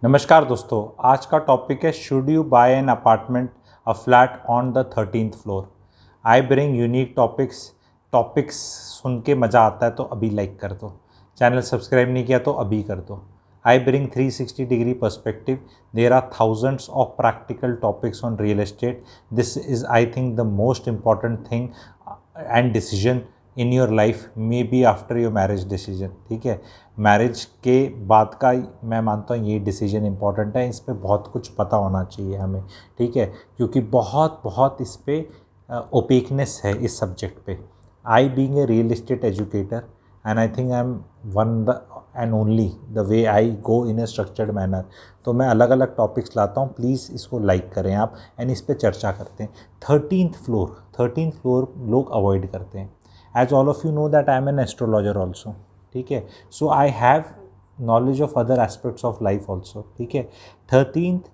नमस्कार दोस्तों, आज का टॉपिक है should you buy an apartment a flat on the 13th floor. I bring unique topics सुन के मज़ा आता है तो अभी लाइक कर दो। चैनल सब्सक्राइब नहीं किया तो अभी कर दो। I bring 360 degree perspective. There are thousands of practical topics on real estate. This is I think the most important thing and decision in your life, maybe after your marriage decision. ठीक है, marriage के बाद का मैं मानता हूँ ये decision important है। इस पर बहुत कुछ पता होना चाहिए हमें। ठीक है, क्योंकि बहुत बहुत इस पर ओपेकनेस है इस सब्जेक्ट पे। I being a real estate educator and I think I am one the end only the way I go in A structured manner. तो मैं अलग अलग टॉपिक्स लाता हूँ, प्लीज़ इसको लाइक करें आप एंड इस पर चर्चा करते हैं। 13th फ्लोर लोग अवॉइड करते हैं। As all of you know that I am an astrologer also. ठीक है, so I have knowledge of other aspects of life also. ठीक है, 13th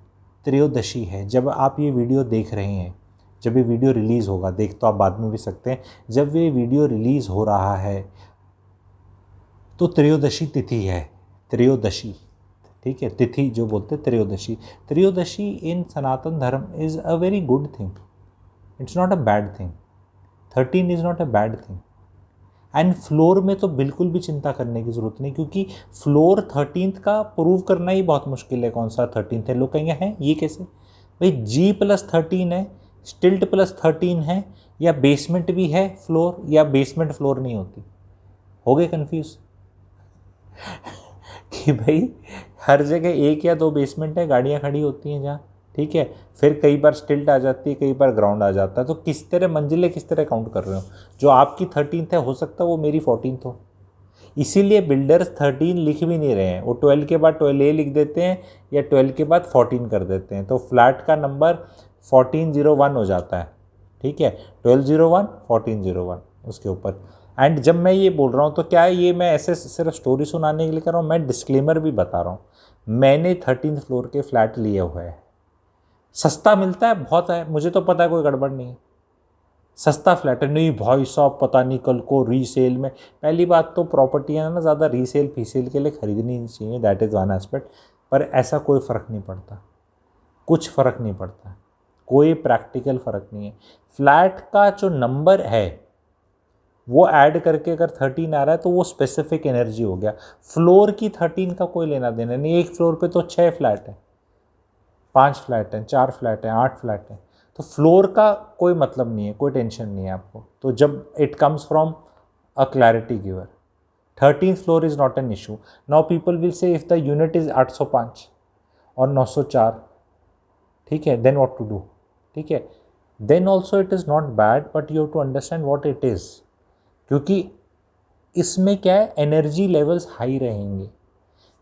त्रयोदशी है। जब आप ये वीडियो देख रहे हैं, जब ये वीडियो रिलीज़ होगा, देख तो आप बाद में भी सकते हैं, जब ये वीडियो रिलीज़ हो रहा है तो त्रयोदशी तिथि है। त्रयोदशी, ठीक है, तिथि जो बोलते हैं त्रयोदशी। त्रयोदशी इन सनातन धर्म is a very good thing, it's not a bad thing. 13 is not a bad thing. And floor में तो बिल्कुल भी चिंता करने की ज़रूरत नहीं, क्योंकि फ्लोर 13th का प्रूव करना ही बहुत मुश्किल है कौन सा 13th है। लोग कहेंगे हैं ये कैसे भाई, G+13 है, स्टिल्ट +13 है, या बेसमेंट भी है फ्लोर, या बेसमेंट फ्लोर नहीं होती। हो गए कन्फ्यूज़ कि भाई हर जगह एक या दो बेसमेंट है, गाड़ियाँ खड़ी होती हैं जहाँ। ठीक है, फिर कई बार स्टिल्ट आ जाती है, कई बार ग्राउंड आ जाता है। तो किस तरह मंजिलें किस तरह काउंट कर रहे हो? जो आपकी 13th है, हो सकता है वो मेरी 14th हो। इसीलिए बिल्डर्स 13 लिख भी नहीं रहे हैं, वो 12 के बाद 12A लिख देते हैं या 12 के बाद 14 कर देते हैं। तो फ्लैट का नंबर 1401 हो जाता है। ठीक है, 1201 1401 उसके ऊपर। एंड जब मैं ये बोल रहा हूँ तो क्या है, ये मैं ऐसे सिर्फ स्टोरी सुनाने के लिए कर रहा हूँ? मैं डिस्क्लेमर भी बता रहा हूँ। मैंने 13th फ्लोर के फ्लैट लिए हुए हैं। सस्ता मिलता है, बहुत है, मुझे तो पता है कोई गड़बड़ नहीं है। सस्ता फ्लैट है, नहीं भाई साहब पता नहीं कल को रीसेल में। पहली बात तो प्रॉपर्टियाँ ना ज़्यादा रीसेल फीसेल के लिए ख़रीदनी नहीं चाहिए, दैट इज़ वन एस्पेक्ट। पर ऐसा कोई फ़र्क नहीं पड़ता, कुछ फ़र्क नहीं पड़ता, कोई प्रैक्टिकल फ़र्क नहीं है। फ्लैट का जो नंबर है वो ऐड करके अगर 13 आ रहा है तो वो स्पेसिफिक एनर्जी हो गया। फ्लोर की 13 का कोई लेना देना नहीं। एक फ्लोर पे तो 6 फ्लैट है, 5 फ्लैट हैं, 4 फ्लैट हैं, 8 फ्लैट हैं। तो फ्लोर का कोई मतलब नहीं है, कोई टेंशन नहीं है आपको। तो जब it comes from a clarity giver, 13th floor is not an issue. Now people will say if the unit is 805 और 904, ठीक है, देन व्हाट टू डू? ठीक है, then also it is not bad, but you have to understand what it is. क्योंकि इसमें क्या है, energy levels high रहेंगे।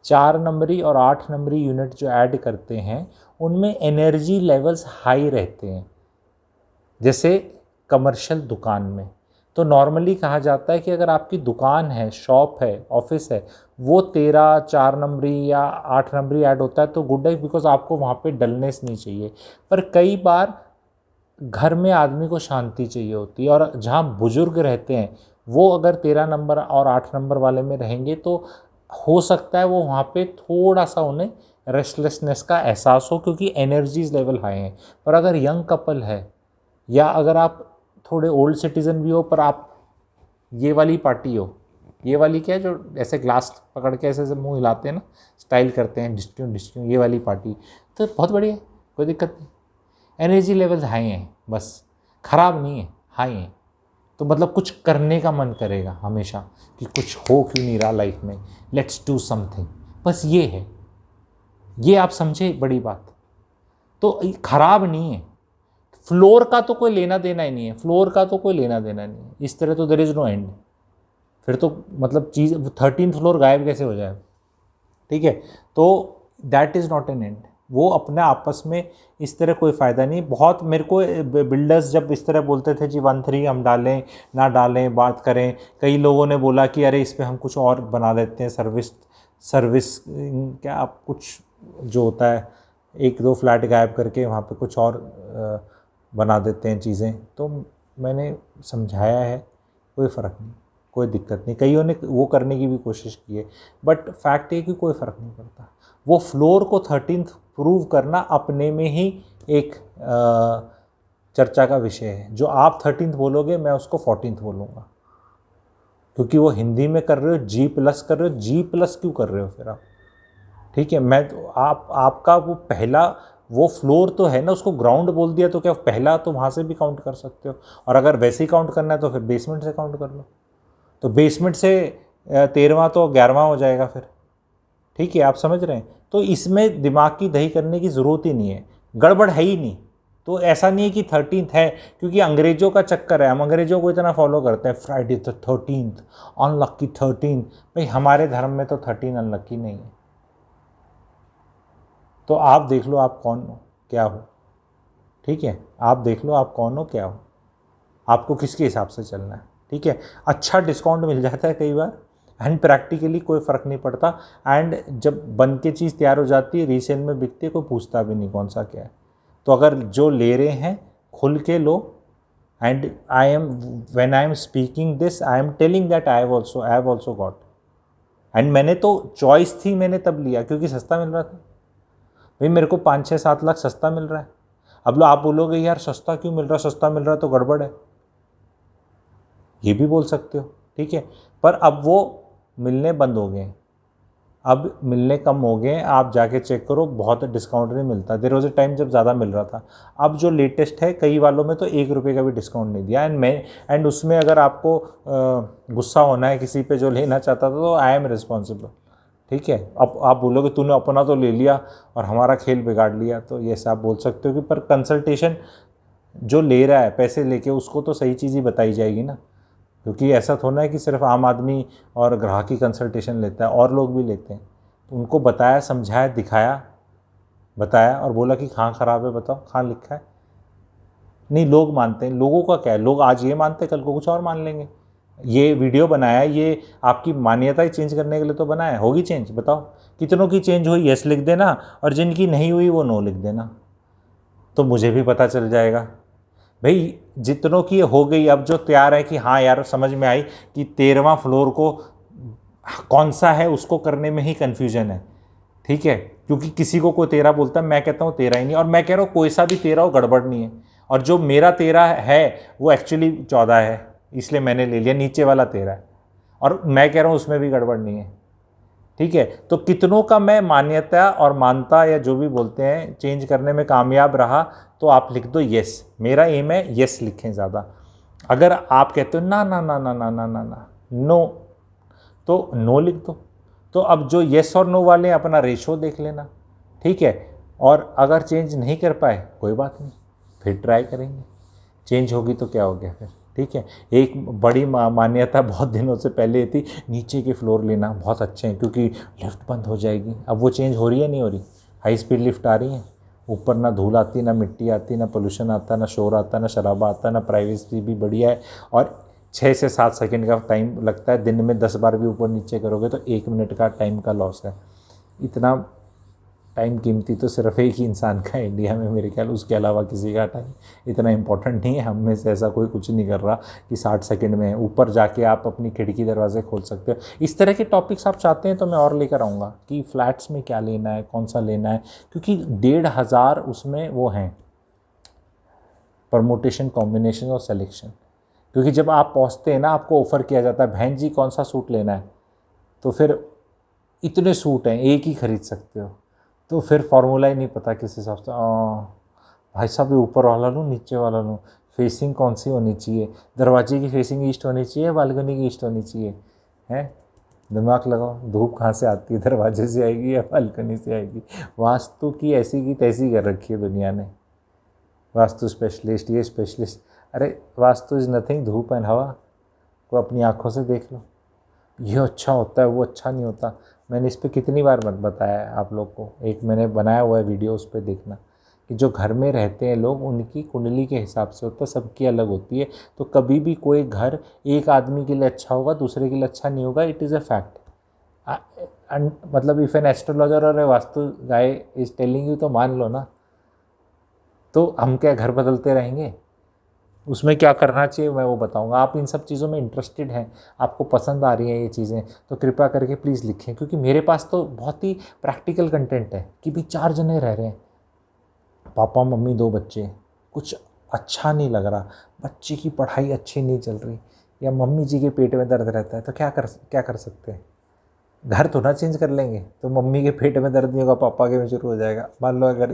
4 नंबरी और 8 नंबरी यूनिट जो ऐड करते हैं उनमें एनर्जी लेवल्स हाई रहते हैं। जैसे कमर्शियल दुकान में तो नॉर्मली कहा जाता है कि अगर आपकी दुकान है, शॉप है, ऑफिस है, वो 13 4 नंबरी या 8 नंबरी ऐड होता है तो गुड है, बिकॉज आपको वहाँ पे डलनेस नहीं चाहिए। पर कई बार घर में आदमी को शांति चाहिए होती है, और जहाँ बुजुर्ग रहते हैं वो अगर 13 नंबर और 8 नंबर वाले में रहेंगे तो हो सकता है वो वहाँ पे थोड़ा सा उन्हें रेस्टलेसनेस का एहसास हो, क्योंकि एनर्जीज लेवल हाई हैं। पर अगर यंग कपल है, या अगर आप थोड़े ओल्ड सिटीज़न भी हो, पर आप ये वाली पार्टी हो, ये वाली क्या है जो ऐसे ग्लास पकड़ के ऐसे ऐसे मुंह हिलाते हैं ना, स्टाइल करते हैं डिस्ट्यू डिस्ट्यू, ये वाली पार्टी, तो बहुत बढ़िया, कोई दिक्कत नहीं। एनर्जी लेवल्स हाई हैं, बस ख़राब नहीं है, हाई हैं। तो मतलब कुछ करने का मन करेगा हमेशा कि कुछ हो क्यों नहीं रहा लाइफ में, लेट्स डू समथिंग, बस ये है। ये आप समझे बड़ी बात। तो ख़राब नहीं है। फ्लोर का तो कोई लेना देना ही नहीं है, फ्लोर का तो कोई लेना देना नहीं है। इस तरह तो देयर इज़ नो एंड। फिर तो मतलब चीज़ 13th फ्लोर गायब कैसे हो जाए? ठीक है, तो that is not an and. वो अपने आपस में इस तरह कोई फ़ायदा नहीं। बहुत मेरे को बिल्डर्स जब इस तरह बोलते थे जी 1-3 हम डालें ना डालें, बात करें। कई लोगों ने बोला कि अरे इस पर हम कुछ और बना देते हैं, सर्विस क्या आप कुछ जो होता है, 1-2 फ्लैट गायब करके वहाँ पे कुछ और बना देते हैं चीज़ें। तो मैंने समझाया है कोई फ़र्क नहीं, कोई दिक्कत नहीं। कईयों ने वो करने की भी कोशिश की है, बट फैक्ट है कि कोई फ़र्क नहीं पड़ता। वो फ्लोर को 13th प्रूव करना अपने में ही एक चर्चा का विषय है। जो आप 13th बोलोगे मैं उसको 14th बोलूँगा, क्योंकि वो हिंदी में कर रहे हो, G+ कर रहे हो। G+ क्यों कर रहे हो फिर आप? ठीक है, मैं तो आपका वो पहला वो फ्लोर तो है ना, उसको ग्राउंड बोल दिया तो क्या पहला तो वहाँ से भी काउंट कर सकते हो, और अगर वैसे ही काउंट करना है तो फिर बेसमेंट से काउंट कर लो। तो बेसमेंट से 13वां तो 11वां हो जाएगा फिर। ठीक है, आप समझ रहे हैं? तो इसमें दिमाग की दही करने की ज़रूरत ही नहीं है, गड़बड़ है ही नहीं। तो ऐसा नहीं है कि 13th है, क्योंकि अंग्रेज़ों का चक्कर है, हम अंग्रेज़ों को इतना फॉलो करते हैं, फ्राइडे द 13th, अनलक्की 13। भाई हमारे धर्म में तो 13 अनलक्की नहीं है। तो आप देख लो आप कौन हो, क्या हो। ठीक है, आप देख लो आप कौन हो, क्या हो, आपको किसके हिसाब से चलना है। ठीक है, अच्छा डिस्काउंट मिल जाता है कई बार, एंड प्रैक्टिकली कोई फ़र्क नहीं पड़ता। एंड जब बन के चीज़ तैयार हो जाती है, रीसेल में बिकती है, कोई पूछता भी नहीं कौन सा क्या है। तो अगर जो ले रहे हैं खुल के लो। And when I am speaking this, I am telling that I have also got. And मैंने तो चॉइस थी, मैंने तब लिया क्योंकि सस्ता मिल रहा था। भाई मेरे को 5-6-7 लाख सस्ता मिल रहा है। अब लो आप बोलोगे यार सस्ता क्यों मिल रहा, सस्ता मिल रहा तो गड़बड़ है, ये भी बोल सकते हो। ठीक है, पर अब वो मिलने बंद हो गए, अब मिलने कम हो गए। आप जाके चेक करो, बहुत डिस्काउंट नहीं मिलता। देयर वॉज अ टाइम जब ज़्यादा मिल रहा था। अब जो लेटेस्ट है, कई वालों में तो 1 रुपये का भी डिस्काउंट नहीं दिया। एंड उसमें अगर आपको गुस्सा होना है किसी पे जो लेना चाहता था, तो आई एम रिस्पॉन्सिबल। ठीक है, अब आप बोलोगे तूने अपना तो ले लिया और हमारा खेल बिगाड़ लिया, तो ये सब आप बोल सकते हो कि पर कंसल्टेशन जो ले रहा है पैसे लेके, उसको तो सही चीज़ ही बताई जाएगी ना। क्योंकि ऐसा थोड़ा है कि सिर्फ आम आदमी और ग्राहक ही कंसल्टेशन लेता है, और लोग भी लेते हैं। तो उनको बताया, समझाया, दिखाया, बताया और बोला कि कहाँ ख़राब है बताओ, कहाँ लिखा है। नहीं, लोग मानते हैं। लोगों का क्या है, लोग आज ये मानते हैं, कल को कुछ और मान लेंगे। ये वीडियो बनाया, ये आपकी मान्यता ही चेंज करने के लिए तो बनाया। होगी चेंज? बताओ कितनों की चेंज हुई, यस लिख देना, और जिनकी नहीं हुई वो नो लिख देना, तो मुझे भी पता चल जाएगा। भाई जितनों की हो गई, अब जो तैयार है कि हाँ यार समझ में आई कि 13वां फ्लोर को कौन सा है, उसको करने में ही कन्फ्यूजन है। ठीक है, क्योंकि किसी को कोई 13 बोलता है, मैं कहता हूँ 13 ही नहीं, और मैं कह रहा हूँ कोई सा भी 13 हो, गड़बड़ नहीं है। और जो मेरा 13 है वो एक्चुअली 14 है, इसलिए मैंने ले लिया, नीचे वाला 13 है, और मैं कह रहा हूँ उसमें भी गड़बड़ नहीं है। ठीक है, तो कितनों का मैं मान्यता और मानता या जो भी बोलते हैं चेंज करने में कामयाब रहा, तो आप लिख दो यस। मेरा एम है यस लिखें ज़्यादा। अगर आप कहते हो ना ना ना ना ना ना ना ना नो, तो नो लिख दो। तो अब जो येस और नो वाले हैं, अपना रेशो देख लेना। ठीक है, और अगर चेंज नहीं कर पाए कोई बात नहीं, फिर ट्राई करेंगे, चेंज होगी तो क्या हो गया फिर। ठीक है, एक बड़ी मान्यता बहुत दिनों से पहले थी, नीचे के फ्लोर लेना बहुत अच्छे हैं क्योंकि लिफ्ट बंद हो जाएगी। अब वो चेंज हो रही है नहीं हो रही? हाई स्पीड लिफ्ट आ रही है, ऊपर ना धूल आती, ना मिट्टी आती, ना पोल्यूशन आता, ना शोर आता, ना शराबा आता, ना प्राइवेसी भी बढ़िया है। और 6 से 7 सेकंड का टाइम लगता है, दिन में 10 बार भी ऊपर नीचे करोगे तो 1 मिनट का टाइम का लॉस है। इतना टाइम कीमती तो सिर्फ एक ही इंसान का है इंडिया में मेरे ख्याल, उसके अलावा किसी का टाइम इतना इंपॉर्टेंट नहीं है। हम में से ऐसा कोई कुछ नहीं कर रहा कि 60 सेकंड में ऊपर जाके आप अपनी खिड़की दरवाजे खोल सकते हो। इस तरह के टॉपिक्स आप चाहते हैं तो मैं और लेकर आऊँगा कि फ्लैट्स में क्या लेना है, कौन सा लेना है, क्योंकि 1,500 उसमें वो हैं परमोटेशन, कॉम्बिनेशन और सिलेक्शन। क्योंकि जब आप पहुँचते हैं ना, आपको ऑफ़र किया जाता है बहन जी कौन सा सूट लेना है, तो फिर इतने सूट हैं, एक ही खरीद सकते हो, तो फिर फार्मूला ही नहीं पता किस हिसाब से। भाई साहब ये ऊपर वाला लूँ नीचे वाला लूँ, फेसिंग कौन सी होनी चाहिए, दरवाजे की फेसिंग ईस्ट होनी चाहिए, बालकनी की ईस्ट होनी चाहिए, हैं दिमाग लगाओ। धूप कहाँ से आती है, दरवाजे से आएगी या बालकनी से आएगी? वास्तु की ऐसी की तैसी कर रखी है दुनिया ने, वास्तु स्पेशलिस्ट, ये स्पेशलिस्ट। अरे वास्तु इज़ नथिंग, धूप एंड हवा को अपनी आँखों से देख लो, ये अच्छा होता है, वो अच्छा नहीं होता। मैंने इस पे कितनी बार बताया है आप लोग को, एक मैंने बनाया हुआ है वीडियो, उस पर देखना कि जो घर में रहते हैं लोग, उनकी कुंडली के हिसाब से होता है, सबकी अलग होती है। तो कभी भी कोई घर एक आदमी के लिए अच्छा होगा, दूसरे के लिए अच्छा नहीं होगा, इट इज़ अ फैक्ट। मतलब इफ़ एन एस्ट्रोलॉजर और a vastu guy is telling you, तो मान लो ना। तो हम क्या घर बदलते रहेंगे? उसमें क्या करना चाहिए मैं वो बताऊंगा। आप इन सब चीज़ों में इंटरेस्टेड हैं, आपको पसंद आ रही हैं ये चीज़ें, तो कृपया करके प्लीज़ लिखें, क्योंकि मेरे पास तो बहुत ही प्रैक्टिकल कंटेंट है कि भी 4 जने रह रहे हैं, पापा मम्मी 2 बच्चे, कुछ अच्छा नहीं लग रहा, बच्चे की पढ़ाई अच्छी नहीं चल रही, या मम्मी जी के पेट में दर्द रहता है, तो क्या कर सकते हैं? घर तो ना चेंज कर लेंगे, तो मम्मी के पेट में दर्द नहीं होगा, पापा के में शुरू हो जाएगा। मान लो अगर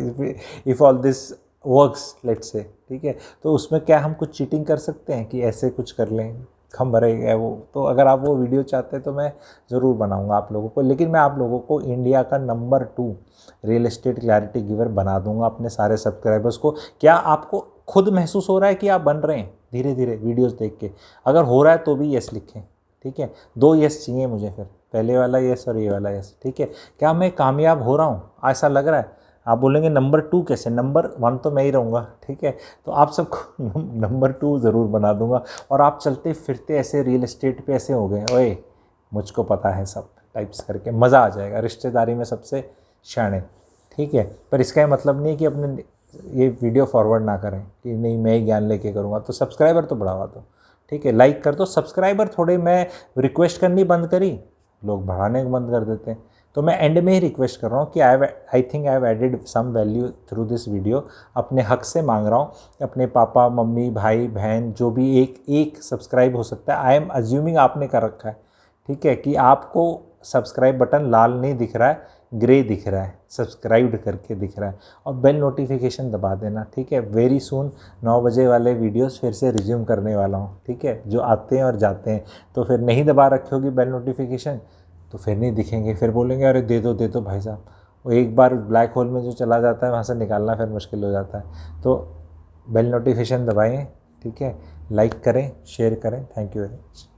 if all this works let's say, ठीक है, तो उसमें क्या हम कुछ चीटिंग कर सकते हैं कि ऐसे कुछ कर लें, खम भरेगा वो? तो अगर आप वो वीडियो चाहते हैं तो मैं ज़रूर बनाऊंगा आप लोगों को, लेकिन मैं आप लोगों को इंडिया का number 2 real estate clarity giver बना दूंगा अपने सारे सब्सक्राइबर्स को। क्या आपको खुद महसूस हो रहा है कि आप बन रहे हैं धीरे धीरे वीडियोज़ देख के? अगर हो रहा है तो भी यस लिखें, ठीक है? 2 यस चाहिए मुझे, फिर पहले वाला यस और ये वाला यस, ठीक है? क्या मैं कामयाब हो रहा हूँ, ऐसा लग रहा है? आप बोलेंगे नंबर 2 कैसे, नंबर 1 तो मैं ही रहूँगा, ठीक है? तो आप सबको नंबर 2 ज़रूर बना दूंगा, और आप चलते फिरते ऐसे रियल एस्टेट पे ऐसे हो गए, ओए मुझको पता है सब टाइप्स करके, मज़ा आ जाएगा। रिश्तेदारी में सबसे शाणे, ठीक है? पर इसका ये मतलब नहीं कि अपने ये वीडियो फॉरवर्ड ना करें कि नहीं मैं ही ज्ञान लेके करूँगा, तो सब्सक्राइबर तो बढ़ावा दो, ठीक है? लाइक कर दो। सब्सक्राइबर थोड़े मैं रिक्वेस्ट करनी बंद करी, लोग बढ़ाने को बंद कर देते हैं, तो मैं एंड में ही रिक्वेस्ट कर रहा हूँ कि I think I have added some value through this video. अपने हक से मांग रहा हूँ, अपने पापा मम्मी भाई बहन जो भी एक सब्सक्राइब हो सकता है, आई एम अज्यूमिंग आपने कर रखा है, ठीक है, कि आपको सब्सक्राइब बटन लाल नहीं दिख रहा है, ग्रे दिख रहा है, सब्सक्राइब्ड करके दिख रहा है, और बेल नोटिफिकेशन दबा देना, ठीक है? वेरी सून 9 बजे वाले वीडियोस फिर से रिज्यूम करने वाला हूँ, ठीक है? जो आते हैं और जाते हैं, तो फिर नहीं दबा रखे होगी बेल नोटिफिकेशन तो फिर नहीं दिखेंगे, फिर बोलेंगे अरे दे दो भाई साहब। वो एक बार ब्लैक होल में जो चला जाता है वहाँ से निकालना फिर मुश्किल हो जाता है। तो बेल नोटिफिकेशन दबाएँ, ठीक है? लाइक करें, शेयर करें। Thank you very much.